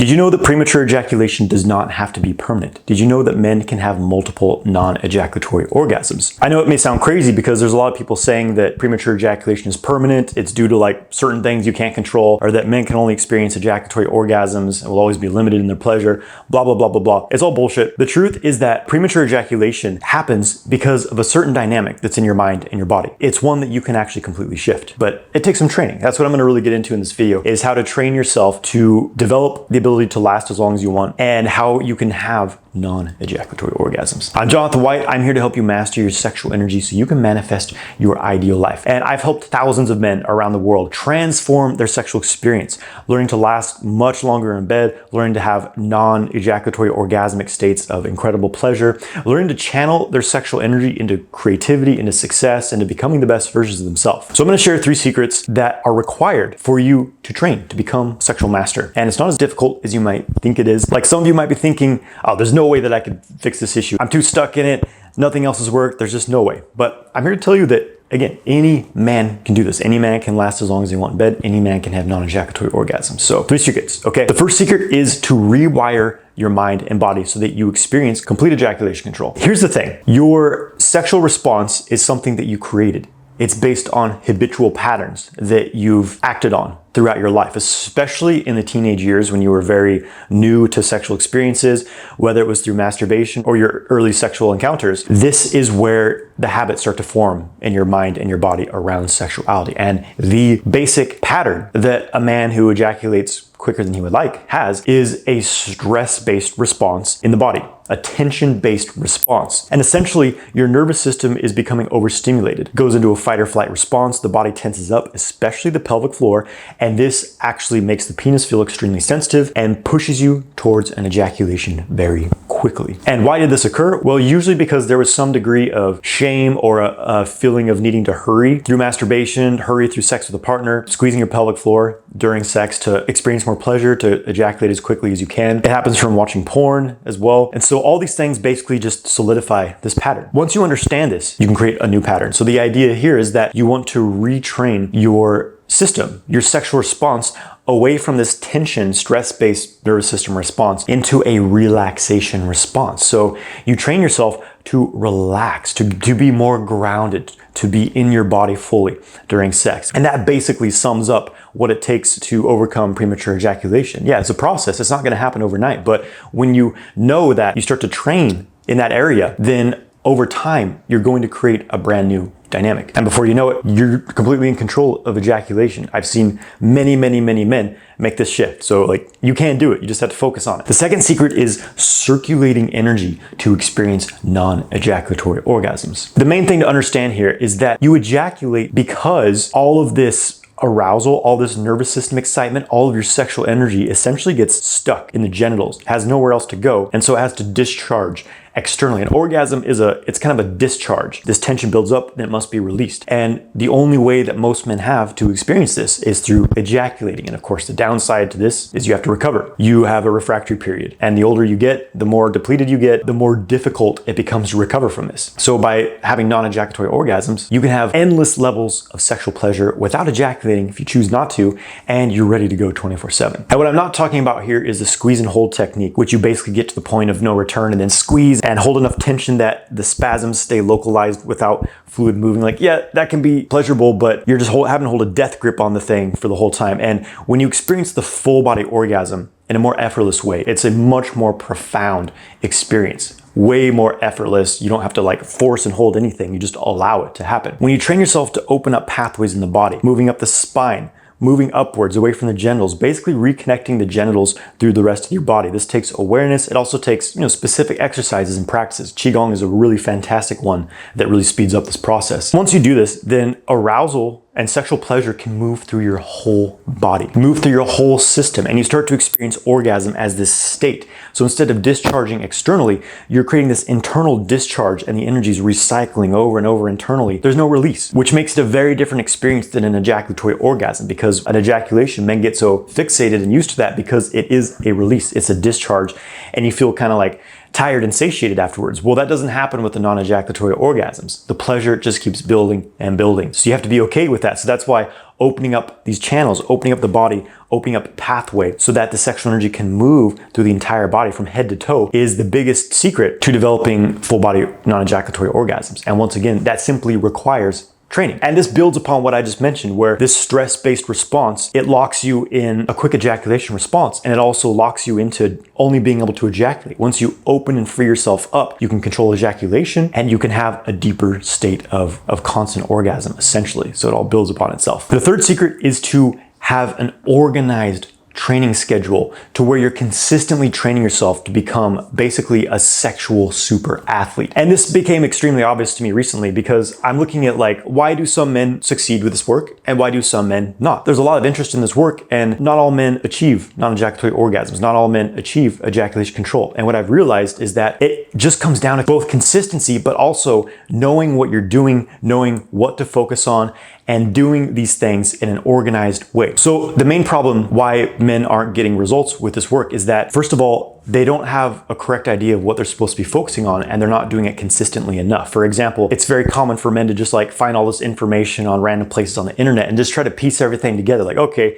Did you know that premature ejaculation does not have to be permanent? Did you know that men can have multiple non-ejaculatory orgasms? I know it may sound crazy because there's a lot of people saying that premature ejaculation is permanent, it's due to like certain things you can't control, or that men can only experience ejaculatory orgasms and will always be limited in their pleasure, blah, blah, blah, blah, blah. It's all bullshit. The truth is that premature ejaculation happens because of a certain dynamic that's in your mind and your body. It's one that you can actually completely shift, but it takes some training. That's what I'm gonna really get into in this video, is how to train yourself to develop the ability to last as long as you want and how you can have non-ejaculatory orgasms. I'm Jonathan White. I'm here to help you master your sexual energy so you can manifest your ideal life. And I've helped thousands of men around the world transform their sexual experience, learning to last much longer in bed, learning to have non-ejaculatory orgasmic states of incredible pleasure, learning to channel their sexual energy into creativity, into success, into becoming the best versions of themselves. So I'm going to share 3 secrets that are required for you to train to become a sexual master. And it's not as difficult as you might think it is. Like some of you might be thinking, oh, there's no way that I could fix this issue. I'm too stuck in it. Nothing else has worked. There's just no way. But I'm here to tell you that, again, any man can do this. Any man can last as long as they want in bed. Any man can have non-ejaculatory orgasms. So 3 secrets, okay? The first secret is to rewire your mind and body so that you experience complete ejaculation control. Here's the thing. Your sexual response is something that you created. It's based on habitual patterns that you've acted on throughout your life, especially in the teenage years when you were very new to sexual experiences, whether it was through masturbation or your early sexual encounters. This is where the habits start to form in your mind and your body around sexuality. And the basic pattern that a man who ejaculates quicker than he would like has is a stress-based response in the body, a tension-based response. And essentially, your nervous system is becoming overstimulated. It goes into a fight or flight response, the body tenses up, especially the pelvic floor, and this actually makes the penis feel extremely sensitive and pushes you towards an ejaculation very quickly. And why did this occur? Well, usually because there was some degree of shame or a feeling of needing to hurry through masturbation, hurry through sex with a partner, squeezing your pelvic floor during sex to experience more pleasure, to ejaculate as quickly as you can. It happens from watching porn as well. And so all these things basically just solidify this pattern. Once you understand this, you can create a new pattern. So the idea here is that you want to retrain your system, your sexual response, away from this tension, stress-based nervous system response into a relaxation response. So you train yourself to relax, to be more grounded, to be in your body fully during sex. And that basically sums up what it takes to overcome premature ejaculation. Yeah, it's a process. It's not gonna happen overnight. But when you know that, you start to train in that area, then over time, you're going to create a brand new dynamic. And before you know it, you're completely in control of ejaculation. I've seen many, many, many men make this shift. So like, you can do it. You just have to focus on it. The second secret is circulating energy to experience non-ejaculatory orgasms. The main thing to understand here is that you ejaculate because all of this arousal, all this nervous system excitement, all of your sexual energy essentially gets stuck in the genitals, has nowhere else to go, and so it has to discharge externally. An orgasm is it's kind of a discharge. This tension builds up and it must be released. And the only way that most men have to experience this is through ejaculating. And of course, the downside to this is you have to recover. You have a refractory period. And the older you get, the more depleted you get, the more difficult it becomes to recover from this. So by having non-ejaculatory orgasms, you can have endless levels of sexual pleasure without ejaculating if you choose not to, and you're ready to go 24/7. And what I'm not talking about here is the squeeze and hold technique, which you basically get to the point of no return and then squeeze and hold enough tension that the spasms stay localized without fluid moving. Like, yeah, that can be pleasurable, but you're just having to hold a death grip on the thing for the whole time. And when you experience the full body orgasm in a more effortless way, it's a much more profound experience. Way more effortless. You don't have to like force and hold anything. You just allow it to happen. When you train yourself to open up pathways in the body, moving up the spine, moving upwards away from the genitals, basically reconnecting the genitals through the rest of your body. This takes awareness. It also takes, specific exercises and practices. Qigong is a really fantastic one that really speeds up this process. Once you do this, then arousal and sexual pleasure can move through your whole body, move through your whole system, and you start to experience orgasm as this state. So instead of discharging externally, you're creating this internal discharge and the energy is recycling over and over internally. There's no release, which makes it a very different experience than an ejaculatory orgasm, because an ejaculation, men get so fixated and used to that because it is a release, it's a discharge, and you feel kind of like tired and satiated afterwards. Well, that doesn't happen with the non-ejaculatory orgasms. The pleasure just keeps building and building. So you have to be okay with that. So that's why opening up these channels, opening up the body, opening up a pathway so that the sexual energy can move through the entire body from head to toe is the biggest secret to developing full body non-ejaculatory orgasms. And once again, that simply requires training. And this builds upon what I just mentioned, where this stress-based response, it locks you in a quick ejaculation response, and it also locks you into only being able to ejaculate. Once you open and free yourself up, you can control ejaculation and you can have a deeper state of constant orgasm, essentially. So it all builds upon itself. The third secret is to have an organized training schedule to where you're consistently training yourself to become basically a sexual super athlete. And this became extremely obvious to me recently because I'm looking at like, why do some men succeed with this work and why do some men not? There's a lot of interest in this work and not all men achieve non-ejaculatory orgasms. Not all men achieve ejaculation control. And what I've realized is that it just comes down to both consistency, but also knowing what you're doing, knowing what to focus on, and doing these things in an organized way. So the main problem why men aren't getting results with this work is that, first of all, they don't have a correct idea of what they're supposed to be focusing on and they're not doing it consistently enough. For example, it's very common for men to just like find all this information on random places on the internet and just try to piece everything together. Like, okay,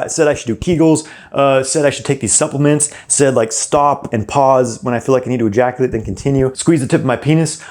said I should do Kegels, said I should take these supplements, said like stop and pause when I feel like I need to ejaculate, then continue, squeeze the tip of my penis,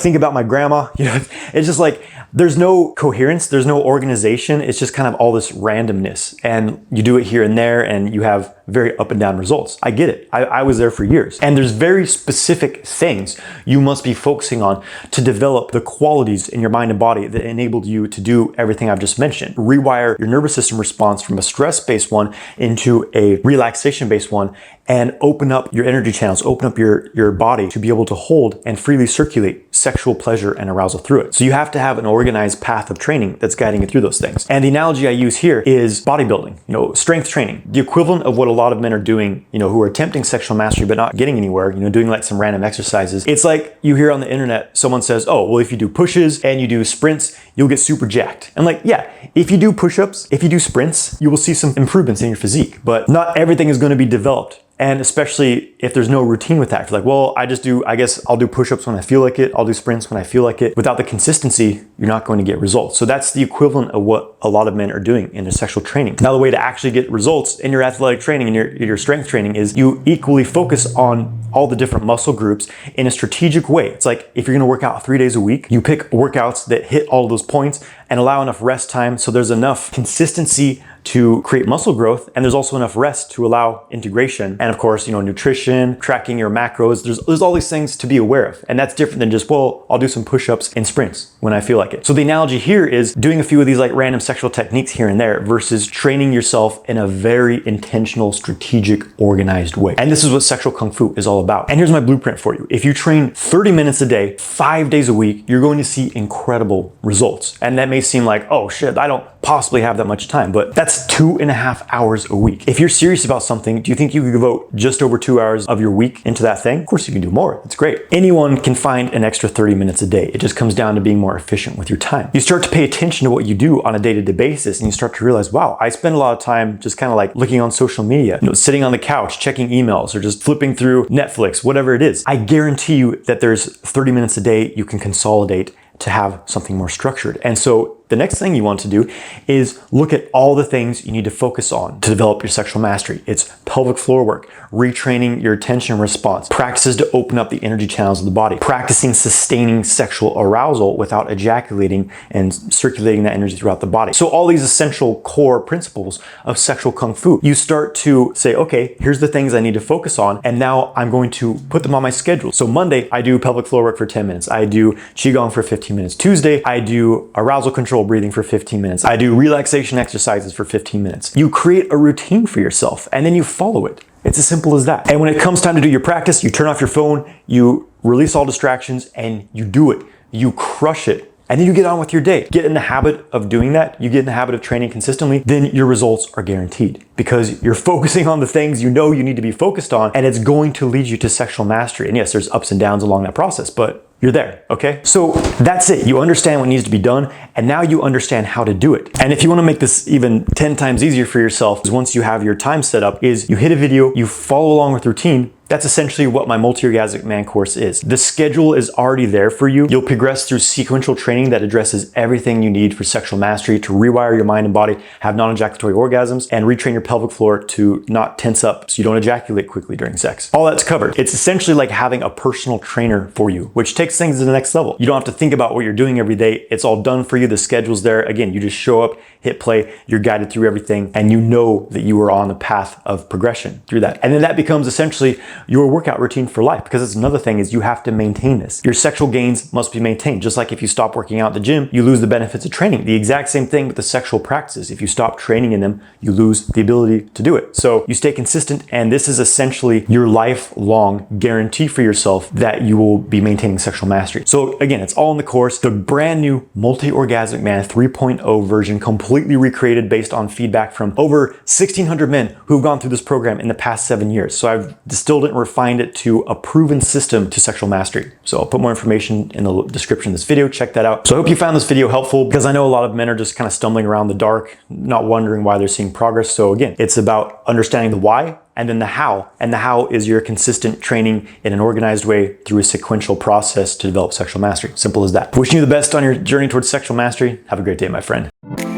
think about my grandma. You know, it's just like, there's no coherence, there's no organization. It's just kind of all this randomness and you do it here and there and you have very up and down results. I get it. I was there for years. And there's very specific things you must be focusing on to develop the qualities in your mind and body that enabled you to do everything I've just mentioned. Rewire your nervous system response from a stress-based one into a relaxation-based one and open up your energy channels, open up your body to be able to hold and freely circulate sexual pleasure and arousal through it. So you have to have an organized path of training that's guiding you through those things. And the analogy I use here is bodybuilding, strength training, the equivalent of what a lot of men are doing, who are attempting sexual mastery but not getting anywhere, doing like some random exercises. It's like you hear on the internet, someone says, oh, well, if you do pushes and you do sprints, you'll get super jacked. And like, yeah, if you do push-ups, if you do sprints, you will see some improvements in your physique, but not everything is going to be developed. And especially if there's no routine with that, if you're like, well, I guess I'll do push-ups when I feel like it. I'll do sprints when I feel like it. Without the consistency, you're not going to get results. So that's the equivalent of what a lot of men are doing in their sexual training. Now, the way to actually get results in your athletic training and your strength training is you equally focus on all the different muscle groups in a strategic way. It's like if you're gonna work out 3 days a week, you pick workouts that hit all those points and allow enough rest time so there's enough consistency to create muscle growth, and there's also enough rest to allow integration. And of course, nutrition, tracking your macros, there's all these things to be aware of. And that's different than just, well, I'll do some push-ups and sprints when I feel like it. So the analogy here is doing a few of these like random sexual techniques here and there versus training yourself in a very intentional, strategic, organized way. And this is what sexual kung fu is all about. And here's my blueprint for you. If you train 30 minutes a day, 5 days a week, you're going to see incredible results. And that may seem like, oh shit, I don't possibly have that much time, but that's 2.5 hours a week. If you're serious about something, do you think you could devote just over 2 hours of your week into that thing? Of course you can do more. It's great. Anyone can find an extra 30 minutes a day. It just comes down to being more efficient with your time. You start to pay attention to what you do on a day-to-day basis and you start to realize, wow, I spend a lot of time just kind of like looking on social media, sitting on the couch, checking emails or just flipping through Netflix, whatever it is. I guarantee you that there's 30 minutes a day you can consolidate to have something more structured. And so the next thing you want to do is look at all the things you need to focus on to develop your sexual mastery. It's pelvic floor work, retraining your attention response, practices to open up the energy channels of the body, practicing sustaining sexual arousal without ejaculating and circulating that energy throughout the body. So all these essential core principles of sexual kung fu, you start to say, okay, here's the things I need to focus on, and now I'm going to put them on my schedule. So Monday, I do pelvic floor work for 10 minutes. I do Qigong for 15 minutes. Tuesday, I do arousal control breathing for 15 minutes. I do relaxation exercises for 15 minutes. You create a routine for yourself and then you follow it. It's as simple as that. And when it comes time to do your practice, you turn off your phone, you release all distractions and you do it. You crush it. And then you get on with your day. Get in the habit of doing that. You get in the habit of training consistently, then your results are guaranteed because you're focusing on the things you know you need to be focused on and it's going to lead you to sexual mastery. And yes, there's ups and downs along that process, but you're there, okay? So that's it. You understand what needs to be done, and now you understand how to do it. And if you wanna make this even 10 times easier for yourself, is once you have your time set up, is you hit a video, you follow along with routine. That's essentially what my multi-orgasmic man course is. The schedule is already there for you. You'll progress through sequential training that addresses everything you need for sexual mastery to rewire your mind and body, have non-ejaculatory orgasms, and retrain your pelvic floor to not tense up so you don't ejaculate quickly during sex. All that's covered. It's essentially like having a personal trainer for you, which takes things to the next level. You don't have to think about what you're doing every day. It's all done for you. The schedule's there. Again, you just show up, hit play, you're guided through everything, and you know that you are on the path of progression through that. And then that becomes essentially your workout routine for life, because it's another thing is you have to maintain this. Your sexual gains must be maintained. Just like if you stop working out at the gym, you lose the benefits of training. The exact same thing with the sexual practices. If you stop training in them, you lose the ability to do it. So you stay consistent, and this is essentially your lifelong guarantee for yourself that you will be maintaining sexual mastery. So again, it's all in the course. The brand new Multi-Orgasmic Man 3.0 version, completely recreated based on feedback from over 1,600 men who've gone through this program in the past 7 years. So I've distilled it and refined it to a proven system to sexual mastery. So I'll put more information in the description of this video. Check that out. So I hope you found this video helpful, because I know a lot of men are just kind of stumbling around the dark, not wondering why they're seeing progress. So again, it's about understanding the why and then the how. And the how is your consistent training in an organized way through a sequential process to develop sexual mastery. Simple as that. Wishing you the best on your journey towards sexual mastery. Have a great day, my friend.